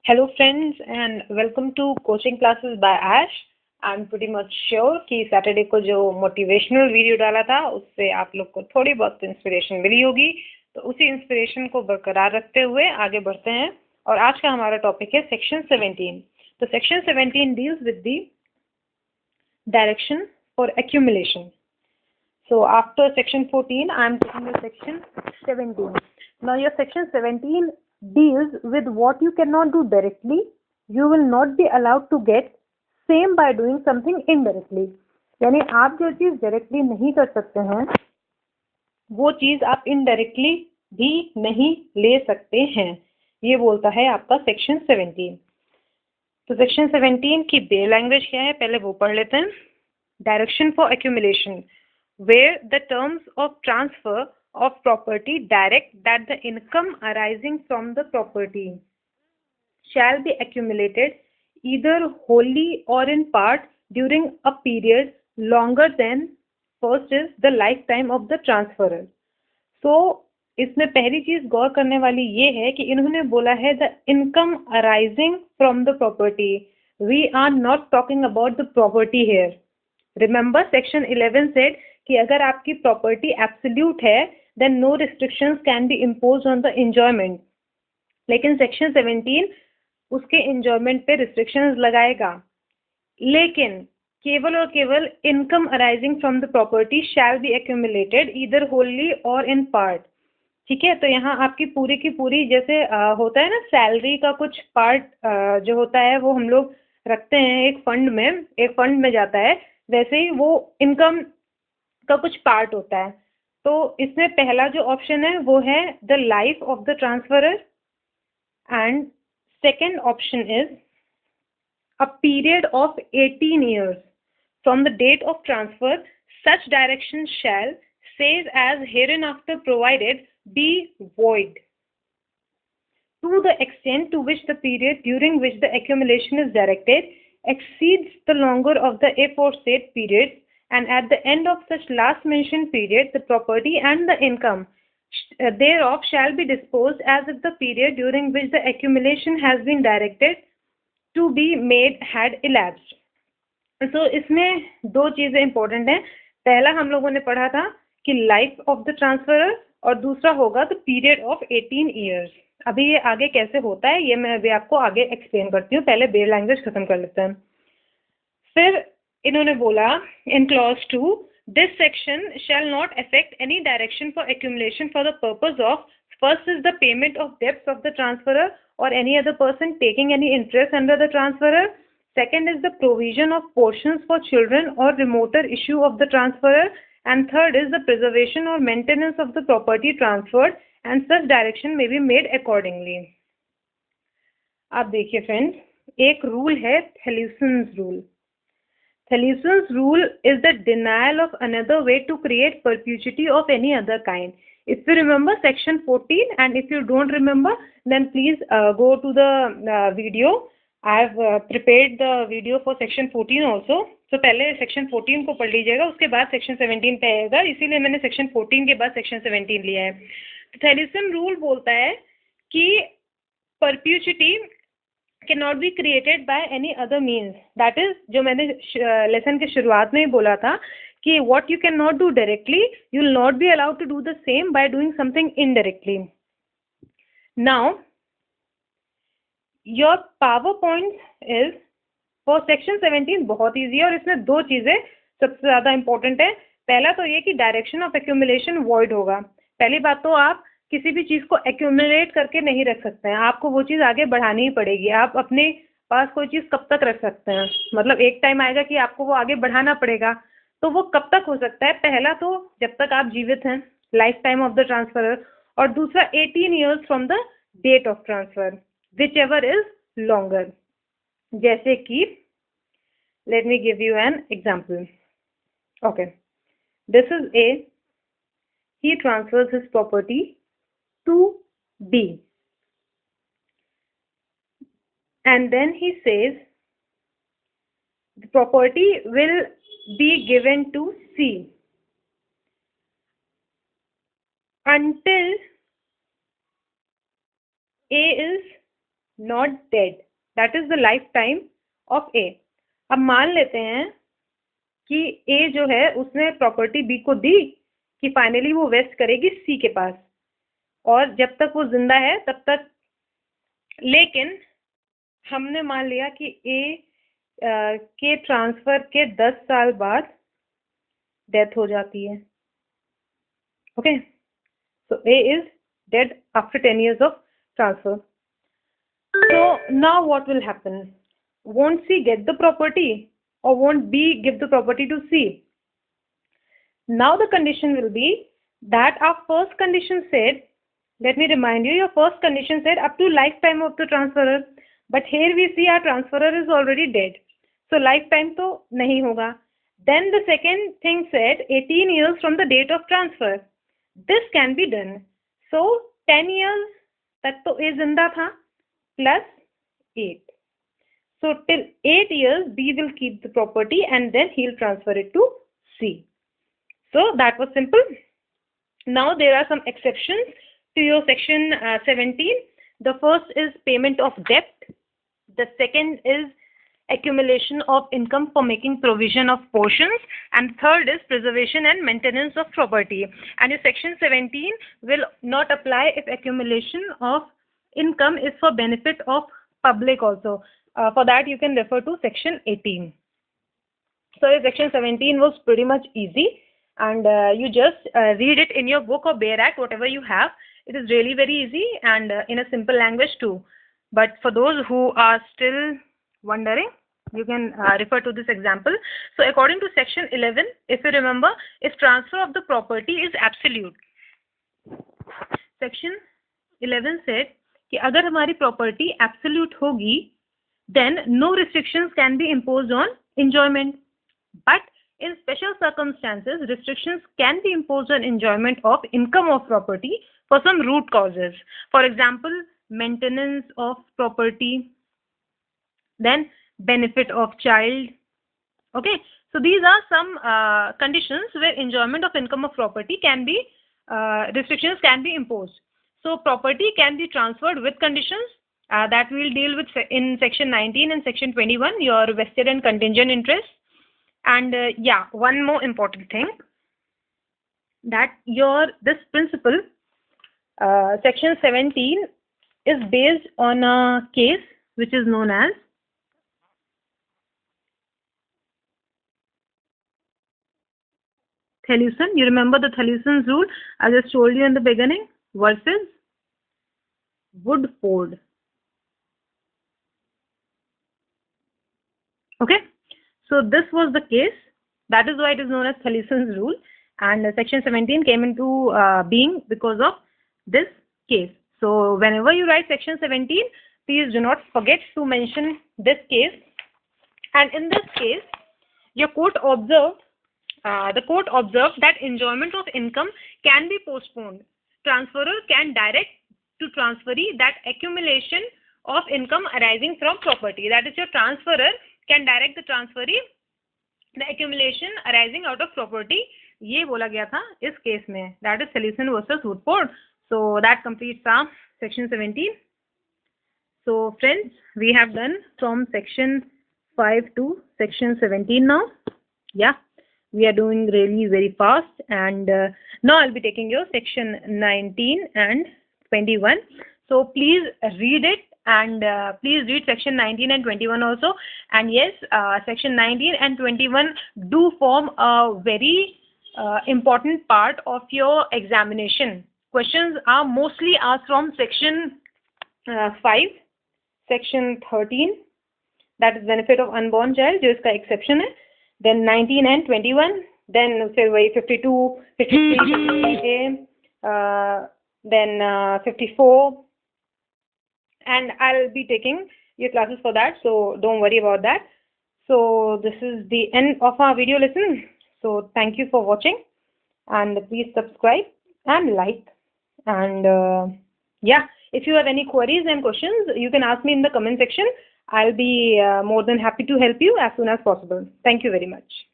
Hello friends and welcome to coaching classes by Ash. I'm pretty much sure कि Saturday को जो motivational video डाला था उससे आप लोग को थोड़ी बहुत इंस्पिरेशन मिली होगी, तो उसी इंस्पिरेशन को बरकरार रखते हुए आगे बढ़ते हैं। और आज का हमारा टॉपिक है सेक्शन 17। तो section 17 deals with the direction for accumulation. So after section 14, I am taking the section 17. Now your section 17 deals with what you cannot do directly. You will not be allowed to get same by doing something indirectly. यानी आप जो चीज directly नहीं कर सकते हैं वो चीज आप इनडायरेक्टली भी नहीं ले सकते हैं, ये बोलता है आपका सेक्शन 17। तो सेक्शन 17 की बेस लैंग्वेज क्या है पहले वो पढ़ लेते हैं। Direction for accumulation, where the terms of transfer of property direct that the income arising from the property shall be accumulated either wholly or in part during a period longer than first is the lifetime of the transferor. So इसमें पहली चीज गौर करने वाली ये है कि इन्होंने बोला है the income arising from the property. We are not talking about the property here. Remember section 11 said कि अगर आपकी प्रॉपर्टी एब्सोल्यूट है then no restrictions can be impose on the enjoyment, लेकिन सेक्शन 17 उसके एंजॉयमेंट पे रिस्ट्रिक्शंस लगाएगा। लेकिन केवल और केवल income arising from the property shall be accumulated either Holi और इन पार्ट। ठीक है, तो यहाँ आपकी पूरी की पूरी जैसे होता है ना सैलरी का कुछ पार्ट जो होता है वो हम लोग रखते हैं एक फंड में जाता है, वैसे ही वो इनकम का कुछ पार्ट होता है। तो इसमें पहला जो ऑप्शन है वो है the life of the transferor and second option is a period of 18 years from the date of transfer. Such direction shall, says as hereinafter provided, be void to the extent to which the period during which the accumulation is directed exceeds the longer of the aforesaid periods, and at the end of such last mentioned period the property and the income thereof shall be disposed as if the period during which the accumulation has been directed to be made had elapsed. तो इसमें दो चीजें important हैं। पहला हम लोगों ने पढ़ा था कि लाइफ ऑफ द ट्रांसफरर और दूसरा होगा द पीरियड ऑफ 18 years। अभी ये आगे कैसे होता है ये मैं अभी आपको आगे एक्सप्लेन करती हूँ, पहले बेस लैंग्वेज खत्म कर लेते हैं। फिर इन्होंने बोला in clause 2 this section shall not affect any direction for accumulation for the purpose of first is the payment of debts of the transferor और any other person taking any interest under the transferor. Second is the provision of portions for children or remoter issue of the transferor, and third is the preservation or maintenance of the property transferred, and such direction may be made accordingly. अब देखिए friends, एक rule है थैल्यूसन्स rule. Theliuson's rule is the denial of another way to create perpetuity of any other kind. If you remember section 14, and if you don't remember, then please go to the video. I have prepared the video for section 14 also. So पहले section 14 को पढ़ लीजिएगा, उसके बाद section 17 पे आएगा, इसीलिए मैंने section 14 के बाद section 17 लिया है। तो Theliuson rule बोलता है कि perpetuity cannot be created by any other means. That is जो मैंने लेसन के शुरुआत में ही बोला था कि what you cannot do directly, you will not be allowed to do the same by doing something indirectly. Now your PowerPoint is for section 17 बहुत easy है और इसमें दो चीजें सबसे ज्यादा इंपॉर्टेंट है। पहला तो ये कि डायरेक्शन ऑफ एक्यूमुलेशन वॉइड होगा। पहली बात तो आप किसी भी चीज को एक्यूमुलेट करके नहीं रख सकते हैं, आपको वो चीज आगे बढ़ानी ही पड़ेगी। आप अपने पास कोई चीज कब तक रख सकते हैं, मतलब एक टाइम आएगा कि आपको वो आगे बढ़ाना पड़ेगा, तो वो कब तक हो सकता है? पहला तो जब तक आप जीवित हैं, lifetime of the transferor, और दूसरा 18 years from the date of transfer, whichever is longer. जैसे कि let me give you an example. Okay, this is a, he transfers his property to B, and then he says the property will be given to C until A is not dead. That is the lifetime of A. अब मान लेते हैं कि A जो है उसने property B को दी कि फाइनली वो वेस्ट करेगी C के पास, और जब तक वो जिंदा है तब तक, लेकिन हमने मान लिया कि A के ट्रांसफर के 10 साल बाद डेथ हो जाती है. Okay, so A is dead after 10 years of transfer. So now what will happen? Won't C get the property, or won't B give the property to C? Now the condition will be that our first condition said, let me remind you, your first condition said up to lifetime of the transferor, but here we see our transferor is already dead, so lifetime to nahi hoga. Then the second thing said 18 years from the date of transfer. This can be done. So 10 years tak to A zinda tha plus 8. So till 8 years B will keep the property and then he'll transfer it to C. So that was simple. Now there are some exceptions to your section 17. The first is payment of debt. The second is accumulation of income for making provision of portions, and third is preservation and maintenance of property. And your section 17 will not apply if accumulation of income is for benefit of public also. For that you can refer to section 18. So your section 17 was pretty much easy, and you just read it in your book or Bare Act, whatever you have. It is really very easy and in a simple language too. But for those who are still wondering, you can refer to this example. So according to section 11, if you remember, if transfer of the property is absolute, section 11 said कि अगर हमारी property absolute होगी, then no restrictions can be imposed on enjoyment. But in special circumstances, restrictions can be imposed on enjoyment of income of property for some root causes. For example, maintenance of property, then benefit of child. Okay, so these are some conditions where enjoyment of income of property can be, restrictions can be imposed. So property can be transferred with conditions that we'll deal with in section 19 and section 21, your vested and contingent interest. And yeah, one more important thing, that this principle, section 17, is based on a case which is known as Accumulation. You remember the Accumulation's rule I just told you in the beginning, versus Woodford. Okay, so this was the case. That is why it is known as Accumulation's rule, and section 17 came into being because of this case. So whenever you write section 17, please do not forget to mention this case. And in this case, your court observed, the court observed that enjoyment of income can be postponed. Transferor can direct to transferee that accumulation of income arising from property. That is, your transferor can direct the transferee the accumulation arising out of property. ये बोला गया था इस case में. That is Accumulation versus Woodford. So that completes our section 17. So friends, we have done from section 5 to section 17 now. Yeah, we are doing really very fast, and now I'll be taking your section 19 and 21. So please read it, and please read section 19 and 21 also. And yes, section 19 and 21 do form a very important part of your examination. Questions are mostly asked from section 5, section 13, that is benefit of unborn child, जो इसका exception है, then 19 and 21, then फिर वही 52, 53, then 54, and I'll be taking your classes for that, so don't worry about that. So this is the end of our video lesson. So thank you for watching, and please subscribe and like, and yeah, if you have any queries and questions, you can ask me in the comment section. I'll be more than happy to help you as soon as possible. Thank you very much.